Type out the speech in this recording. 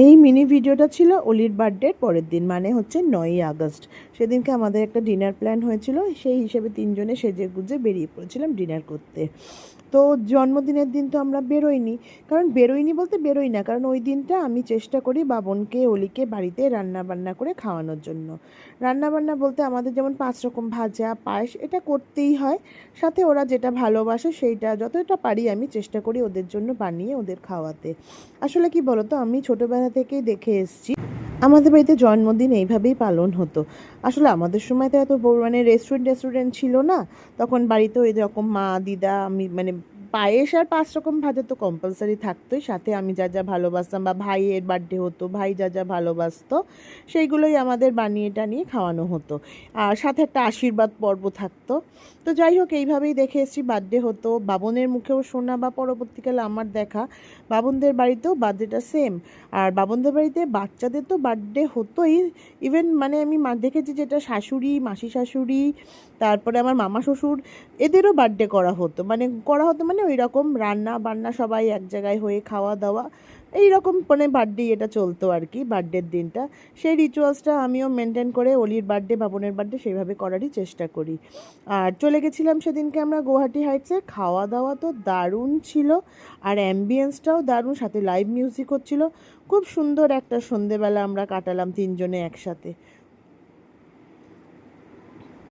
এই মিনি ভিডিওটা ছিল অলির বার্থডের পরের দিন, মানে হচ্ছে 9ই আগস্ট। সেদিনকে আমাদের একটা ডিনার প্ল্যান হয়েছিল, সেই হিসেবে তিনজনে সেজে গুজে বেরিয়ে পড়েছিলাম ডিনার করতে। তো জন্মদিনের দিন তো আমরা বেরোইনি, কারণ বেরোইনি বলতে বেরোই না, কারণ ওই দিনটা আমি চেষ্টা করি বাবনকে অলিকে বাড়িতে রান্না বান্না করে খাওয়ানোর জন্য। রান্না বান্না বলতে আমাদের যেমন 5 রকম ভাজা পায়েস এটা করতেই হয়, সাথে ওরা যেটা ভালোবাসে সেইটা যতটা পারি আমি চেষ্টা করি ওদের জন্য বানিয়ে ওদের খাওয়াতে। আসলে কি বলতো, আমি ছোটোবেলা থেকেই দেখে এসেছি আমাদের বাড়িতে জন্মদিন এইভাবেই পালন হতো। আসলে আমাদের সময় তো এত মানে রেস্টুরেন্ট ছিল না, তখন বাড়িতে ওই রকম মা দিদা আমি মানে পায়েস আর 5 রকম ভাজা তো কম্পালসারি থাকতোই, সাথে আমি যা যা ভালোবাসতাম বা ভাইয়ের বার্থডে হতো ভাই যা যা ভালোবাসতো সেইগুলোই আমাদের বানিয়ে টানিয়ে খাওয়ানো হতো। আর সাথে একটা আশীর্বাদ পর্ব থাকতো। তো যাই হোক, এইভাবেই দেখে এসেছি বার্থডে হতো, বাবনের মুখেও শোনা বা পরবর্তীকালে আমার দেখা বাবনদের বাড়িতেও বার্থডেটা সেম। আর বাবনদের বাড়িতে বাচ্চাদের তো বার্থডে হতোই, ইভেন মানে আমি দেখেছি যেটা শাশুড়ি মাসি শাশুড়ি তারপরে আমার মামা শ্বশুর এদেরও বার্থডে করা হতো মানে ওই রকম রান্না বান্না সবাই এক জায়গায় হয়ে খাওয়া দাওয়া এই রকম মানে বার্থডে এটা চলতো আর কি, বার্থডের দিনটা। সেই রিচুয়ালসটা আমিও মেনটেন করে অলির বার্থডে বাবনের বার্থডে সেইভাবে করারই চেষ্টা করি। আর চলে গেছিলাম সেদিনকে আমরা গুয়াহাটি হাইটসে, খাওয়া দাওয়া তো দারুণ ছিল, আর অ্যাম্বিয়েন্সটাও দারুণ, সাথে লাইভ মিউজিক হচ্ছিল। খুব সুন্দর একটা সন্ধেবেলা আমরা কাটালাম তিনজনে একসাথে।